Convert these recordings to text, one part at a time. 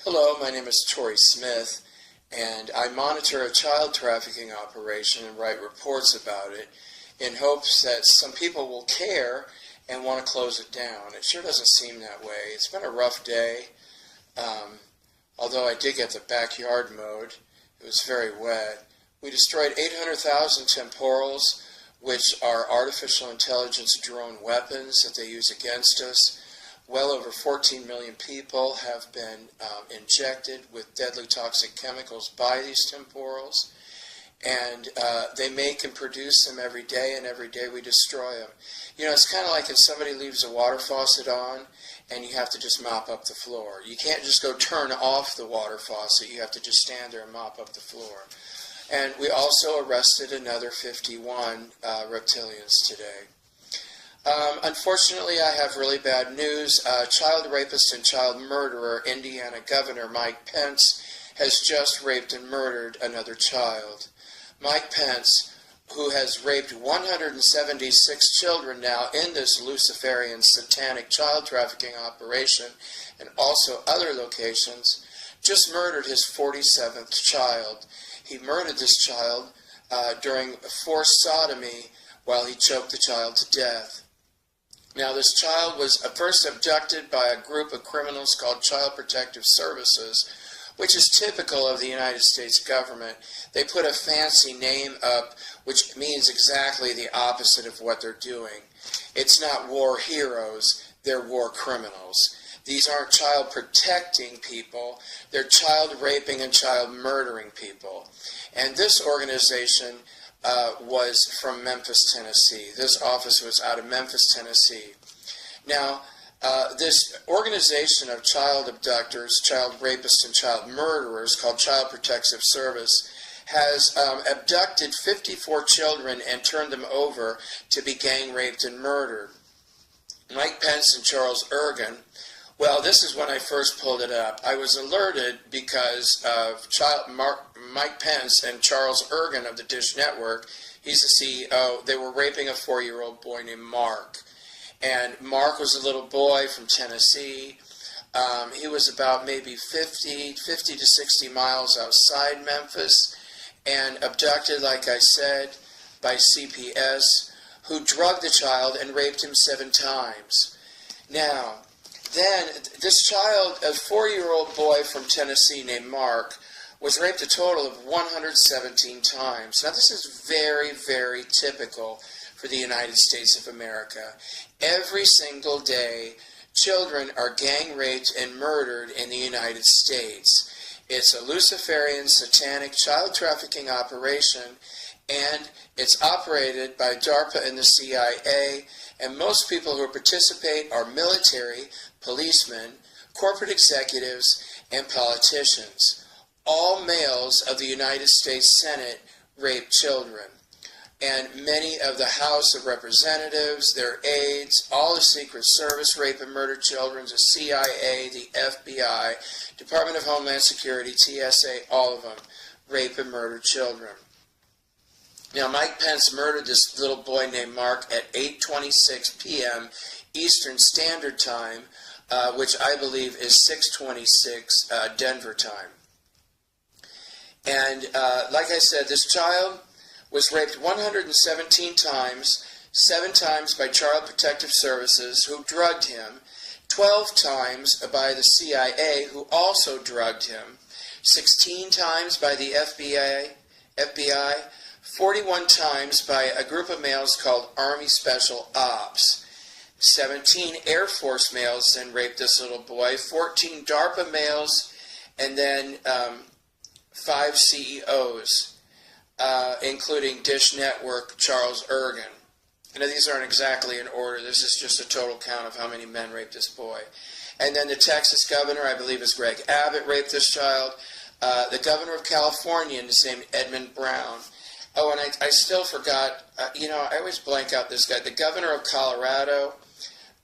Hello, my name is Tori Smith, and I monitor a child trafficking operation and write reports about it in hopes that some people will care and want to close it down. It sure doesn't seem that way. It's been a rough day, although I did get the backyard mowed. It was very wet. We destroyed 800,000 temporals, which are artificial intelligence drone weapons that they use against us. Well over 14 million people have been injected with deadly toxic chemicals by these temporals, and they make and produce them every day, and every day we destroy them. You know, it's kind of like if somebody leaves a water faucet on and you have to just mop up the floor. You can't just go turn off the water faucet. You have to just stand there and mop up the floor. And we also arrested another 51 reptilians today. Unfortunately, I have really bad news. Child rapist and child murderer, Indiana Governor Mike Pence, has just raped and murdered another child. Mike Pence, who has raped 176 children now in this Luciferian satanic child trafficking operation and also other locations, just murdered his 47th child. He murdered this child during forced sodomy while he choked the child to death. Now, this child was first abducted by a group of criminals called Child Protective Services, which is typical of the United States government. They put a fancy name up, which means exactly the opposite of what they're doing. It's not war heroes, they're war criminals. These aren't child protecting people, they're child raping and child murdering people. And this organization was from Memphis, Tennessee. This office was out of Memphis, Tennessee. Now, this organization of child abductors, child rapists, and child murderers called Child Protective Service has abducted 54 children and turned them over to be gang raped and murdered. Mike Pence and Charles Ergen, well, this is when I first pulled it up. I was alerted because of Mike Pence and Charles Ergen of the Dish Network. He's the CEO. They were raping a 4-year-old boy named Mark. And Mark was a little boy from Tennessee. He was about maybe 50 to 60 miles outside Memphis and abducted, like I said, by CPS, who drugged the child and raped him 7 times. Now, then this child, a 4-year-old boy from Tennessee named Mark, was raped a total of 117 times. Now, this is very, very typical for the United States of America. Every single day, children are gang raped and murdered in the United States. It's a Luciferian satanic child trafficking operation, and it's operated by DARPA and the CIA, and most people who participate are military, policemen, corporate executives, and politicians. All males of the United States Senate rape children. And many of the House of Representatives, their aides, all the Secret Service rape and murder children, the CIA, the FBI, Department of Homeland Security, TSA, all of them rape and murder children. Now, Mike Pence murdered this little boy named Mark at 8:26 p.m. Eastern Standard Time, which I believe is 6:26 Denver time. And like I said, this child was raped 117 times, 7 times by Child Protective Services, who drugged him, 12 times by the CIA, who also drugged him, 16 times by the FBI, 41 times by a group of males called Army Special Ops. 17 Air Force males then raped this little boy, 14 DARPA males, and then 5 CEOs, including Dish Network, Charles Ergen. Now, these aren't exactly in order. This is just a total count of how many men raped this boy. And then the Texas governor, I believe is Greg Abbott, raped this child. The governor of California is named Edmund Brown. Oh, and I still forgot, I always blank out this guy. The governor of Colorado,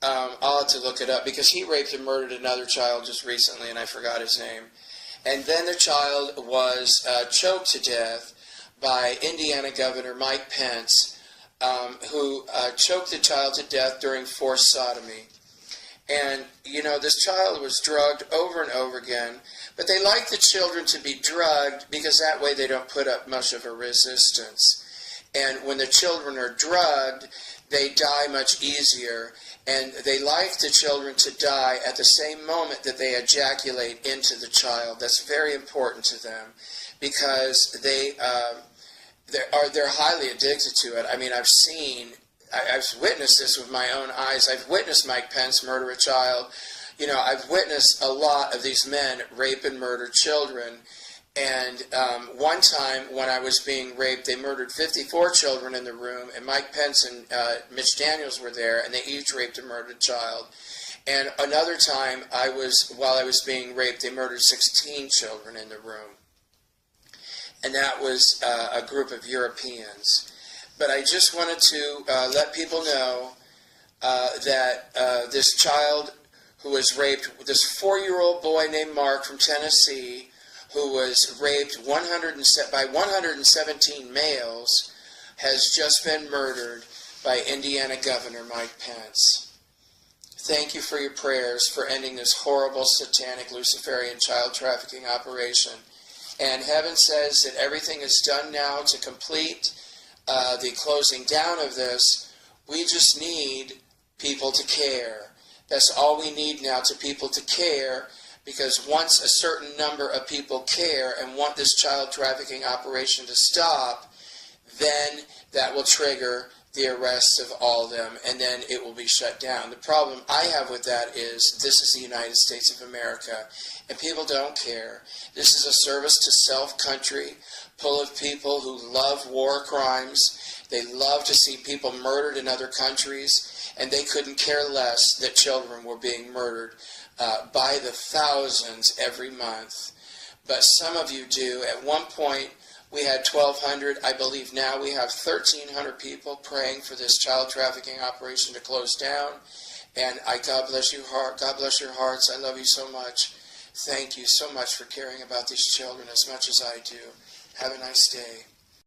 I'll have to look it up because he raped and murdered another child just recently and I forgot his name. And then the child was choked to death by Indiana Governor Mike Pence, who choked the child to death during forced sodomy. And, you know, this child was drugged over and over again. But they like the children to be drugged because that way they don't put up much of a resistance. And when the children are drugged, they die much easier. And they like the children to die at the same moment that they ejaculate into the child. That's very important to them because they're highly addicted to it. I mean, I've witnessed this with my own eyes. I've witnessed Mike Pence murder a child. You know, I've witnessed a lot of these men rape and murder children. And one time when I was being raped, they murdered 54 children in the room, and Mike Pence and Mitch Daniels were there, and they each raped and murdered a child. And another time, while I was being raped, they murdered 16 children in the room. And that was a group of Europeans. But I just wanted to let people know that this child who was raped, this 4-year-old boy named Mark from Tennessee, who was raped by 117 males, has just been murdered by Indiana Governor Mike Pence. Thank you for your prayers for ending this horrible satanic Luciferian child trafficking operation. And heaven says that everything is done now to complete the closing down of this. We just need people to care. That's all we need now, to people to care, because once a certain number of people care and want this child trafficking operation to stop, then that will trigger the arrests of all of them, and then it will be shut down. The problem I have with that is this is the United States of America, and people don't care. This is a service to self-country, full of people who love war crimes. They love to see people murdered in other countries, and they couldn't care less that children were being murdered by the thousands every month. But some of you do. At one point, we had 1,200. I believe now we have 1,300 people praying for this child trafficking operation to close down. And God bless you, God bless your hearts. I love you so much. Thank you so much for caring about these children as much as I do. Have a nice day.